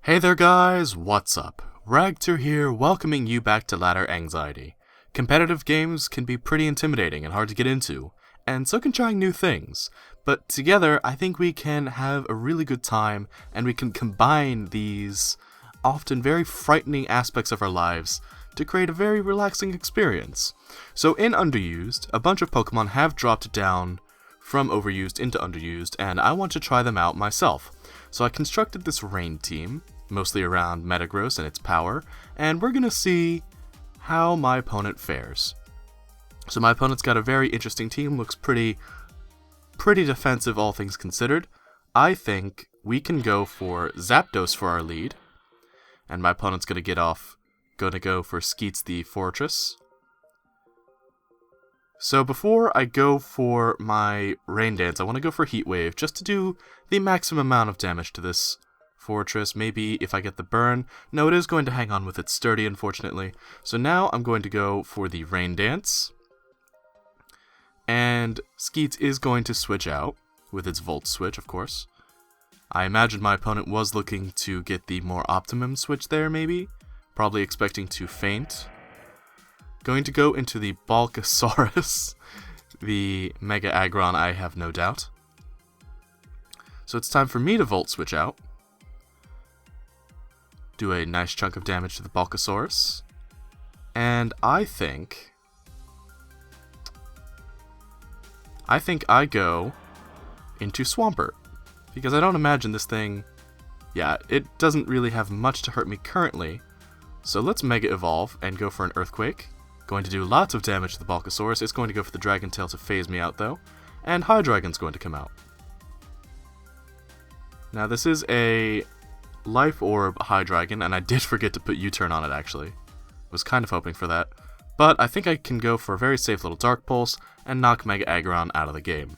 Hey there guys, what's up? Ragtter here, welcoming you back to Ladder Anxiety. Competitive games can be pretty intimidating and hard to get into, and so can trying new things. But together, I think we can have a really good time, and we can combine these often very frightening aspects of our lives to create a very relaxing experience. So in Underused, a bunch of Pokémon have dropped down from Overused into Underused, and I want to try them out myself. So I constructed this rain team, mostly around Metagross and its power, and we're gonna see how my opponent fares. So my opponent's got a very interesting team, looks pretty defensive all things considered. I think we can go for Zapdos for our lead, and my opponent's gonna go for Skeets the Fortress. So before I go for my Rain Dance, I want to go for Heat Wave, just to do the maximum amount of damage to this fortress. Maybe if I get the burn. No, it is going to hang on with its sturdy, unfortunately. So now I'm going to go for the Rain Dance. And Skeets is going to switch out, with its Volt Switch, of course. I imagine my opponent was looking to get the more Optimum switch there, maybe. Probably expecting to faint. Going to go into the Bulkasaurus, the Mega Aggron, I have no doubt. So it's time for me to Volt Switch out. Do a nice chunk of damage to the Bulkasaurus. And I think I go into Swampert. Because I don't imagine this thing... Yeah, it doesn't really have much to hurt me currently. So let's Mega Evolve and go for an Earthquake. Going to do lots of damage to the Bulkasaurus. It's going to go for the Dragon Tail to phase me out, though. And Hydreigon's going to come out. Now, this is a Life Orb Hydreigon, and I did forget to put U-Turn on it, actually. Was kind of hoping for that. But I think I can go for a very safe little Dark Pulse and knock Mega Aggron out of the game.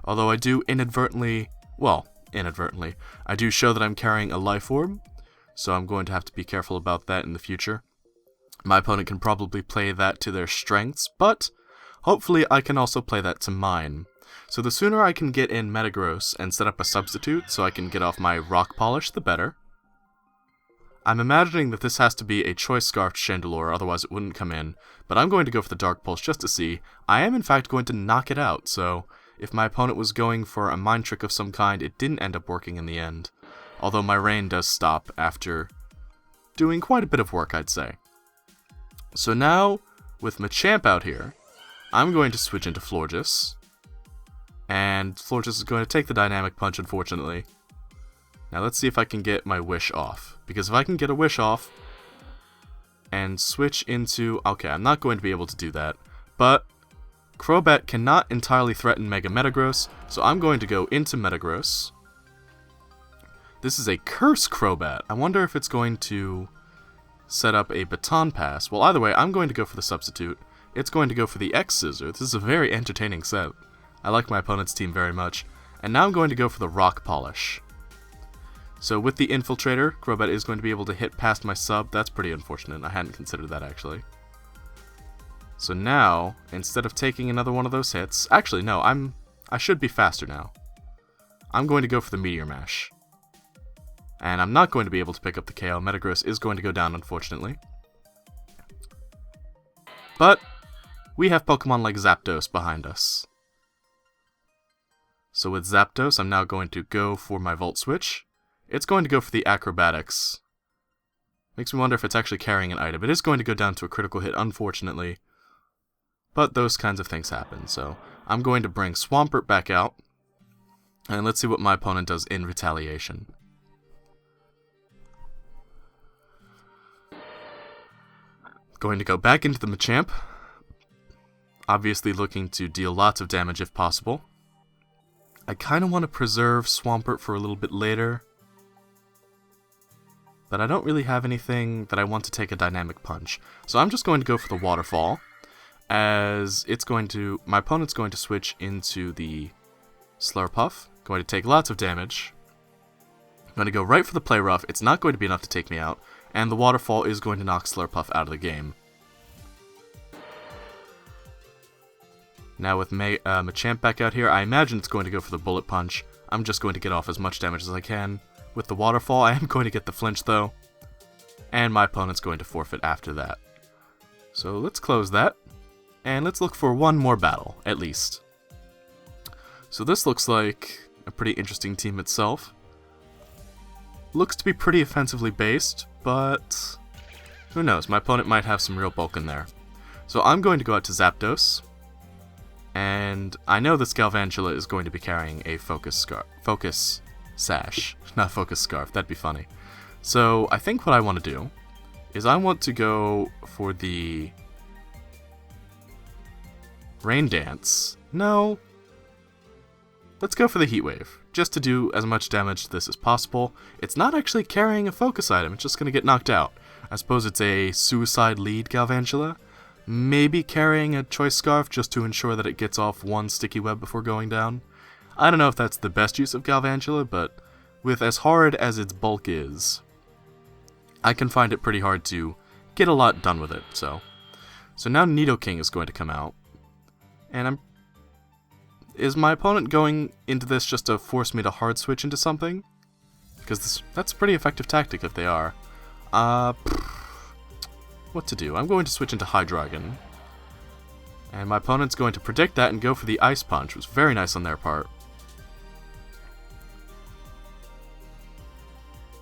Although I do inadvertently, I do show that I'm carrying a Life Orb, so I'm going to have to be careful about that in the future. My opponent can probably play that to their strengths, but hopefully I can also play that to mine. So the sooner I can get in Metagross and set up a substitute so I can get off my Rock Polish, the better. I'm imagining that this has to be a Choice Scarfed Chandelure, otherwise it wouldn't come in, but I'm going to go for the Dark Pulse just to see. I am in fact going to knock it out, so if my opponent was going for a Mind Trick of some kind, it didn't end up working in the end. Although my Rain does stop after doing quite a bit of work, I'd say. So now, with Machamp out here, I'm going to switch into Florges. And Florges is going to take the Dynamic Punch, unfortunately. Now let's see if I can get my Wish off. Because if I can get a Wish off, and switch into... Okay, I'm not going to be able to do that. But Crobat cannot entirely threaten Mega Metagross, so I'm going to go into Metagross. This is a Curse Crobat. I wonder if it's going to set up a Baton Pass. Well, either way, I'm going to go for the substitute. It's going to go for the X-Scissor. This is a very entertaining set. I like my opponent's team very much. And now I'm going to go for the Rock Polish. So with the Infiltrator, Crobat is going to be able to hit past my sub. That's pretty unfortunate. I hadn't considered that, actually. So now, instead of taking another one of those hits... Actually, no, I should be faster now. I'm going to go for the Meteor Mash. And I'm not going to be able to pick up the KO. Metagross is going to go down, unfortunately. But we have Pokemon like Zapdos behind us. So with Zapdos, I'm now going to go for my Volt Switch. It's going to go for the Acrobatics. Makes me wonder if it's actually carrying an item. It is going to go down to a critical hit, unfortunately. But those kinds of things happen, so I'm going to bring Swampert back out. And let's see what my opponent does in retaliation. Going to go back into the Machamp. Obviously looking to deal lots of damage if possible. I kind of want to preserve Swampert for a little bit later. But I don't really have anything that I want to take a Dynamic Punch. So I'm just going to go for the Waterfall. As my opponent's going to switch into the Slurpuff. Going to take lots of damage. I'm going to go right for the Play Rough. It's not going to be enough to take me out. And the Waterfall is going to knock Slurpuff out of the game. Now with Machamp back out here, I imagine it's going to go for the Bullet Punch. I'm just going to get off as much damage as I can. with the waterfall. I am going to get the flinch though, and my opponent's going to forfeit after that. So let's close that, and let's look for one more battle, at least. So this looks like a pretty interesting team itself. Looks to be pretty offensively based, but who knows, my opponent might have some real bulk in there. So I'm going to go out to Zapdos, and I know this Galvantula is going to be carrying a Focus Sash, not Focus Scarf, that'd be funny. So I think what I want to do is I want to go for the Rain Dance. No, let's go for the Heat Wave, just to do as much damage to this as possible. It's not actually carrying a focus item, it's just going to get knocked out. I suppose it's a suicide lead Galvantula. Maybe carrying a Choice Scarf just to ensure that it gets off one sticky web before going down. I don't know if that's the best use of Galvantula, but with as hard as its bulk is, I can find it pretty hard to get a lot done with it. So now Nidoking is going to come out, and is my opponent going into this just to force me to hard switch into something? Because that's a pretty effective tactic if they are. What to do? I'm going to switch into Hydreigon. And my opponent's going to predict that and go for the Ice Punch, which was very nice on their part.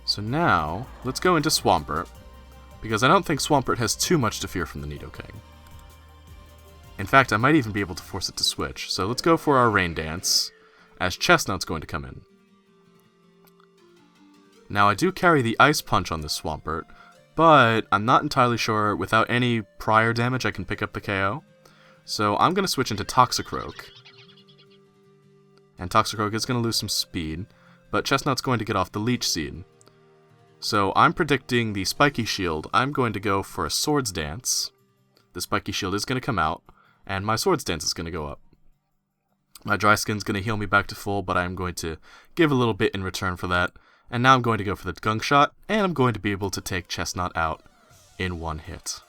So now, let's go into Swampert, because I don't think Swampert has too much to fear from the Nidoking. In fact, I might even be able to force it to switch. So let's go for our Rain Dance, as Chestnut's going to come in. Now I do carry the Ice Punch on this Swampert, but I'm not entirely sure without any prior damage I can pick up the KO. So I'm going to switch into Toxicroak. And Toxicroak is going to lose some speed, but Chestnut's going to get off the Leech Seed. So I'm predicting the Spiky Shield. I'm going to go for a Swords Dance. The Spiky Shield is going to come out, and my Swords Dance is going to go up. My Dry Skin's going to heal me back to full, but I'm going to give a little bit in return for that. And now I'm going to go for the Gunk Shot, and I'm going to be able to take Chestnut out in one hit.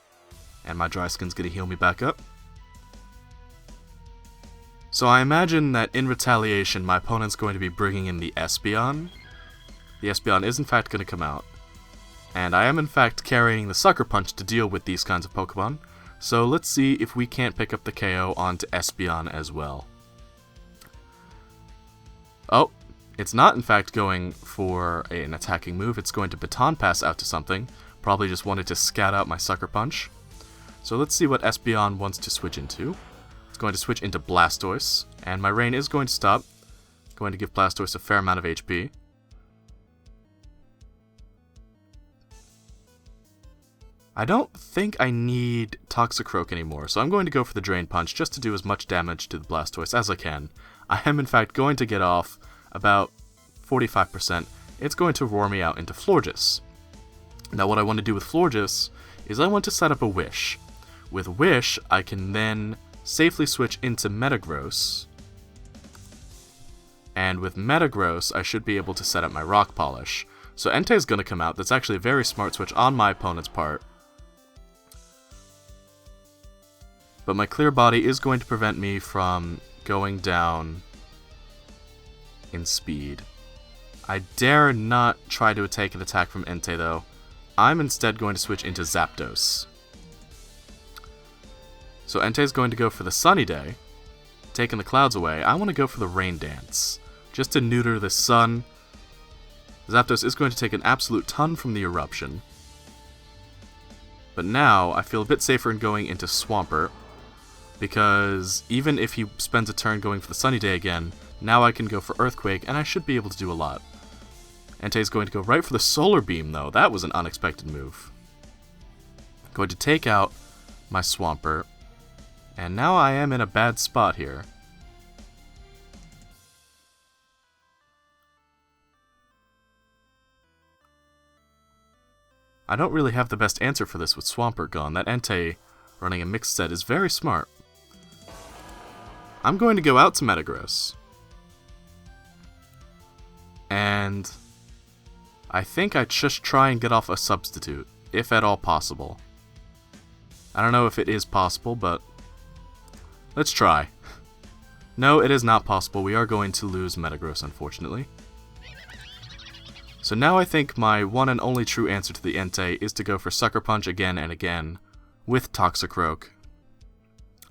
And my Dry Skin's going to heal me back up. So I imagine that in retaliation, my opponent's going to be bringing in the Espeon. The Espeon is in fact going to come out. And I am in fact carrying the Sucker Punch to deal with these kinds of Pokemon. So let's see if we can't pick up the KO onto Espeon as well. Oh. It's not, in fact, going for an attacking move. It's going to Baton Pass out to something. Probably just wanted to scout out my Sucker Punch. So let's see what Espeon wants to switch into. It's going to switch into Blastoise, and my Rain is going to stop. Going to give Blastoise a fair amount of HP. I don't think I need Toxicroak anymore, so I'm going to go for the Drain Punch just to do as much damage to the Blastoise as I can. I am, in fact, going to get off about 45%, it's going to roar me out into Florges. Now what I want to do with Florges is I want to set up a Wish. With Wish, I can then safely switch into Metagross. And with Metagross, I should be able to set up my Rock Polish. So Entei is going to come out. That's actually a very smart switch on my opponent's part. But my Clear Body is going to prevent me from going down in speed. I dare not try to take an attack from Entei though. I'm instead going to switch into Zapdos. So Entei's going to go for the Sunny Day, taking the clouds away. I want to go for the Rain Dance, just to neuter the sun. Zapdos is going to take an absolute ton from the Eruption. But now I feel a bit safer in going into Swampert, because even if he spends a turn going for the Sunny Day again, now I can go for Earthquake, and I should be able to do a lot. Entei's going to go right for the Solar Beam, though. That was an unexpected move. Going to take out my Swampert, and now I am in a bad spot here. I don't really have the best answer for this with Swampert gone. That Entei running a mixed set is very smart. I'm going to go out to Metagross. And I think I'd just try and get off a substitute, if at all possible. I don't know if it is possible, but let's try. No, it is not possible. We are going to lose Metagross, unfortunately. So now I think my one and only true answer to the Entei is to go for Sucker Punch again and again with Toxicroak.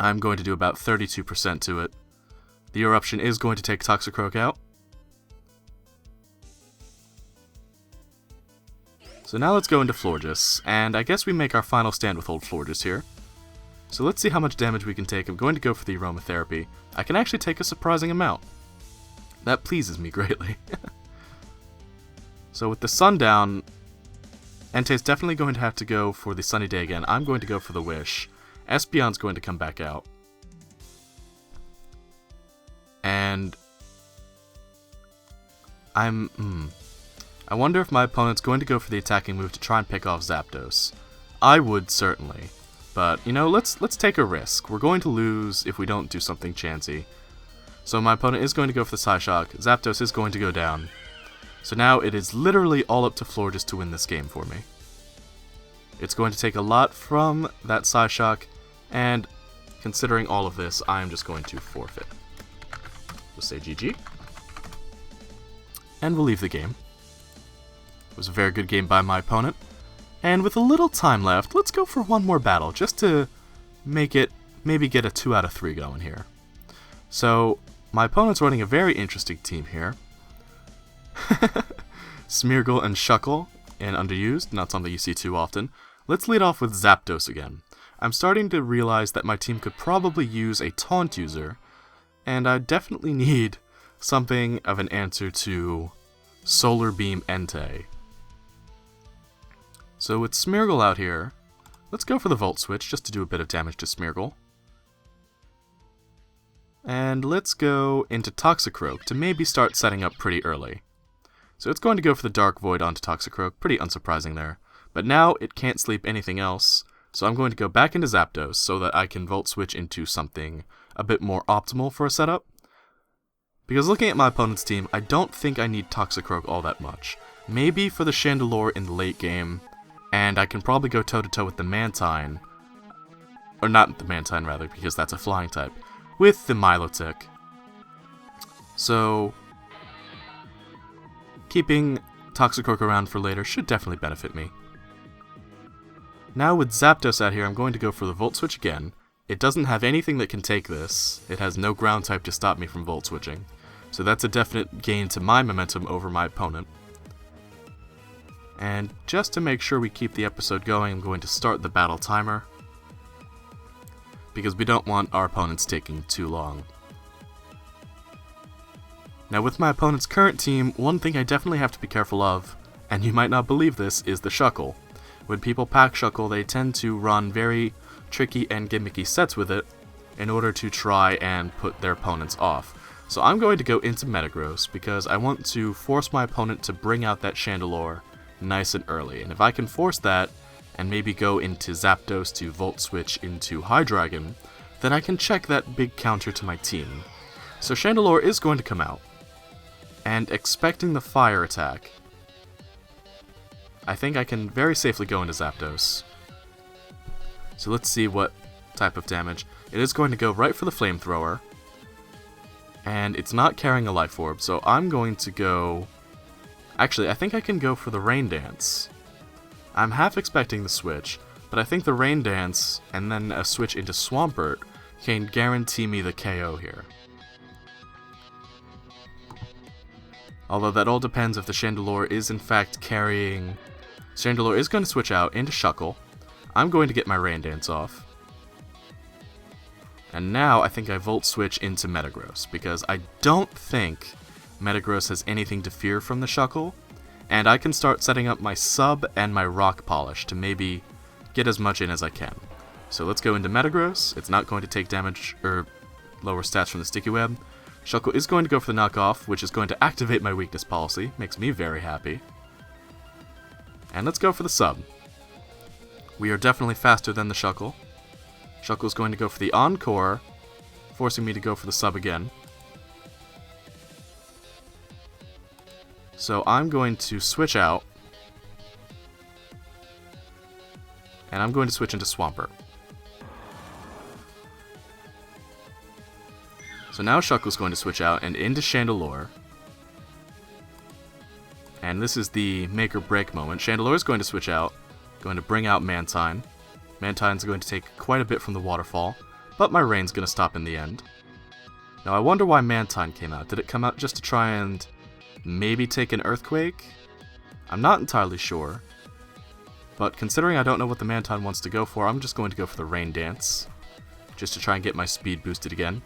I'm going to do about 32% to it. The Eruption is going to take Toxicroak out. So now let's go into Florges, and I guess we make our final stand with old Florges here. So let's see how much damage we can take. I'm going to go for the Aromatherapy. I can actually take a surprising amount. That pleases me greatly. So with the Sundown, Entei's definitely going to have to go for the Sunny Day again. I'm going to go for the Wish. Espeon's going to come back out. And I wonder if my opponent's going to go for the attacking move to try and pick off Zapdos. I would, certainly. But, you know, let's take a risk. We're going to lose if we don't do something chancy. So my opponent is going to go for the Psyshock. Zapdos is going to go down. So now it is literally all up to Florges to win this game for me. It's going to take a lot from that Psyshock, and considering all of this, I am just going to forfeit. We'll say GG. And we'll leave the game. It was a very good game by my opponent. And with a little time left, let's go for one more battle, just to make it, maybe get a 2 out of 3 going here. So, my opponent's running a very interesting team here. Smeargle and Shuckle in Underused, not something you see too often. Let's lead off with Zapdos again. I'm starting to realize that my team could probably use a Taunt user, and I definitely need something of an answer to Solar Beam Entei. So with Smeargle out here, let's go for the Volt Switch just to do a bit of damage to Smeargle. And let's go into Toxicroak to maybe start setting up pretty early. So it's going to go for the Dark Void onto Toxicroak, pretty unsurprising there. But now it can't sleep anything else, so I'm going to go back into Zapdos so that I can Volt Switch into something a bit more optimal for a setup. Because looking at my opponent's team, I don't think I need Toxicroak all that much. Maybe for the Chandelure in the late game, and I can probably go toe-to-toe with the Mantine. Or not the Mantine, rather, because that's a flying type. With the Milotic. So, keeping Toxicroak around for later should definitely benefit me. Now with Zapdos out here, I'm going to go for the Volt Switch again. It doesn't have anything that can take this. It has no ground type to stop me from Volt Switching. So that's a definite gain to my momentum over my opponent. And just to make sure we keep the episode going, I'm going to start the battle timer, because we don't want our opponents taking too long. Now with my opponent's current team, one thing I definitely have to be careful of, and you might not believe this, is the Shuckle. When people pack Shuckle, they tend to run very tricky and gimmicky sets with it in order to try and put their opponents off. So I'm going to go into Metagross because I want to force my opponent to bring out that Chandelure nice and early. And if I can force that and maybe go into Zapdos to Volt Switch into Hydreigon, then I can check that big counter to my team. So Chandelure is going to come out, and expecting the fire attack, I think I can very safely go into Zapdos. So let's see what type of damage. It is going to go right for the Flamethrower, and it's not carrying a Life Orb, so I'm going to go... Actually, I think I can go for the Rain Dance. I'm half expecting the switch, but I think the Rain Dance and then a switch into Swampert can guarantee me the KO here. Although that all depends if the Chandelure is in fact carrying... Chandelure is going to switch out into Shuckle. I'm going to get my Rain Dance off. And now I think I Volt Switch into Metagross, because I don't think Metagross has anything to fear from the Shuckle, and I can start setting up my Sub and my Rock Polish to maybe get as much in as I can. So let's go into Metagross. It's not going to take damage or lower stats from the Sticky Web. Shuckle is going to go for the Knockoff, which is going to activate my Weakness Policy. Makes me very happy. And let's go for the Sub. We are definitely faster than the Shuckle. Shuckle's going to go for the Encore, forcing me to go for the Sub again. So I'm going to switch out, and I'm going to switch into Swampert. So now Shuckle's going to switch out and into Chandelure. And this is the make or break moment. Chandelure's going to switch out, going to bring out Mantine. Mantine's going to take quite a bit from the waterfall, but my rain's going to stop in the end. Now I wonder why Mantine came out. Did it come out just to try and maybe take an Earthquake? I'm not entirely sure. But considering I don't know what the Mantine wants to go for, I'm just going to go for the Rain Dance, just to try and get my speed boosted again.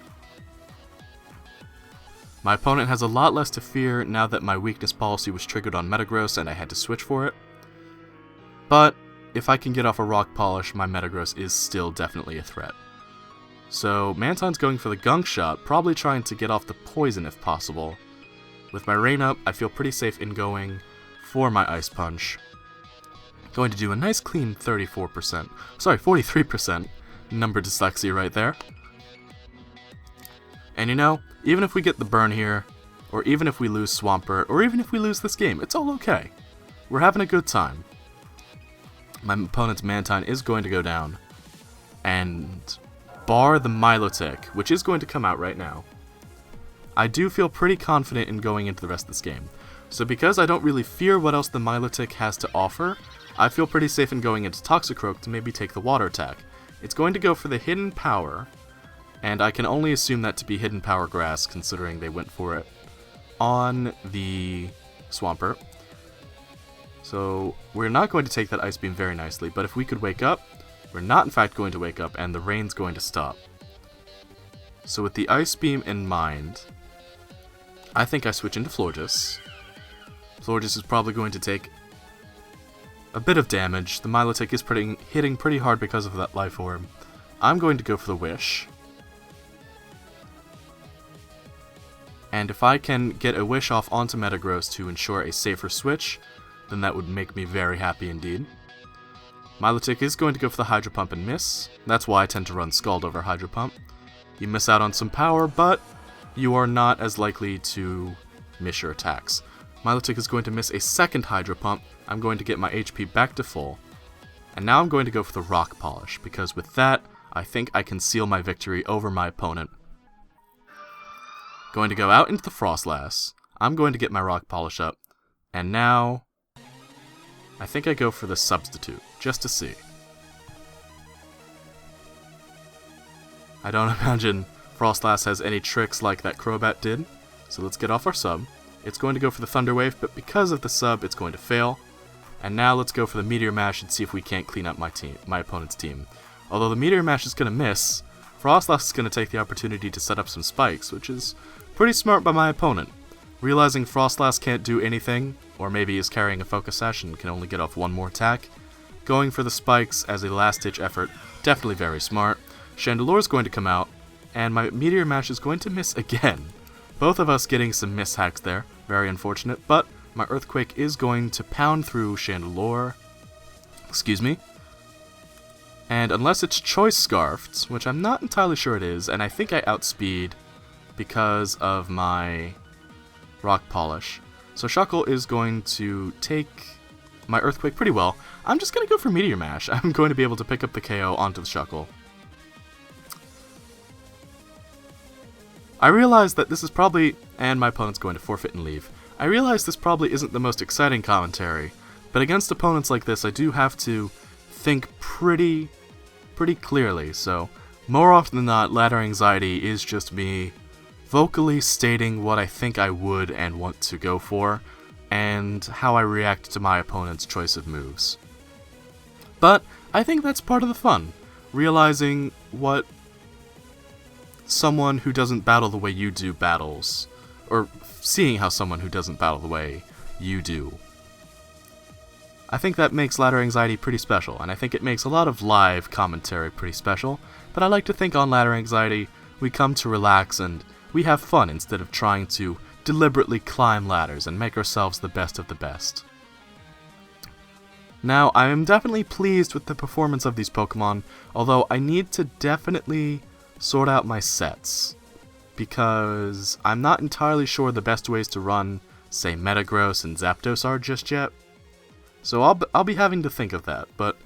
My opponent has a lot less to fear now that my weakness policy was triggered on Metagross and I had to switch for it. But if I can get off a Rock Polish, my Metagross is still definitely a threat. So Mantine's going for the Gunk Shot, probably trying to get off the Poison if possible. With my Rain up, I feel pretty safe in going for my Ice Punch. Going to do a nice clean 43% number dyslexia right there. And you know, even if we get the burn here, or even if we lose Swampert, or even if we lose this game, it's all okay. We're having a good time. My opponent's Mantine is going to go down and bar the Milotic, which is going to come out right now. I do feel pretty confident in going into the rest of this game. So because I don't really fear what else the Milotic has to offer, I feel pretty safe in going into Toxicroak to maybe take the water attack. It's going to go for the Hidden Power, and I can only assume that to be Hidden Power Grass, considering they went for it on the Swampert. So we're not going to take that Ice Beam very nicely, but if we could wake up, we're not in fact going to wake up, and the rain's going to stop. So with the Ice Beam in mind, I think I switch into Florges. Florges is probably going to take a bit of damage. The Milotic is hitting pretty hard because of that Life Orb. I'm going to go for the Wish. And if I can get a Wish off onto Metagross to ensure a safer switch, then that would make me very happy indeed. Milotic is going to go for the Hydro Pump and miss. That's why I tend to run Scald over Hydro Pump. You miss out on some power, but you are not as likely to miss your attacks. Milotic is going to miss a second Hydro Pump. I'm going to get my HP back to full. And now I'm going to go for the Rock Polish, because with that, I think I can seal my victory over my opponent. Going to go out into the Frostlass. I'm going to get my Rock Polish up. And now I think I go for the Substitute, just to see. I don't imagine Frostlass has any tricks like that Crobat did, so let's get off our sub. It's going to go for the Thunder Wave, but because of the sub, it's going to fail. And now let's go for the Meteor Mash and see if we can't clean up my opponent's team. Although the Meteor Mash is going to miss, Frostlass is going to take the opportunity to set up some spikes, which is pretty smart by my opponent. Realizing Frostlass can't do anything, or maybe is carrying a Focus Sash and can only get off one more attack, going for the spikes as a last-ditch effort, definitely very smart. Chandelure's going to come out, and my Meteor Mash is going to miss again. Both of us getting some mishacks there, very unfortunate, but my Earthquake is going to pound through Chandelure. Excuse me. And unless it's Choice Scarfed, which I'm not entirely sure it is, and I think I outspeed because of my Rock Polish. So Shuckle is going to take my Earthquake pretty well. I'm just going to go for Meteor Mash. I'm going to be able to pick up the KO onto the Shuckle. I realize that this is probably, and my opponent's going to forfeit and leave. I realize this probably isn't the most exciting commentary, but against opponents like this I do have to think pretty clearly, so more often than not, ladder anxiety is just me vocally stating what I think I would and want to go for, and how I react to my opponent's choice of moves. But I think that's part of the fun, realizing what someone who doesn't battle the way you do battles, or seeing how someone who doesn't battle the way you do. I think that makes ladder anxiety pretty special, and I think it makes a lot of live commentary pretty special, but I like to think on ladder anxiety, we come to relax and we have fun instead of trying to deliberately climb ladders and make ourselves the best of the best. Now, I am definitely pleased with the performance of these Pokemon, although I need to definitely sort out my sets, because I'm not entirely sure the best ways to run, say, Metagross and Zapdos are just yet. So I'll be having to think of that, but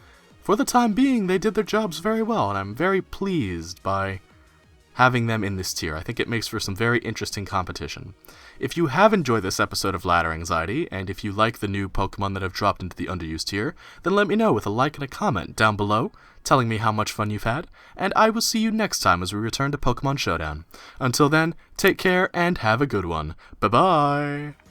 for the time being, they did their jobs very well, and I'm very pleased by having them in this tier. I think it makes for some very interesting competition. If you have enjoyed this episode of Ladder Anxiety, and if you like the new Pokemon that have dropped into the Underused tier, then let me know with a like and a comment down below, telling me how much fun you've had, and I will see you next time as we return to Pokemon Showdown. Until then, take care and have a good one. Bye-bye!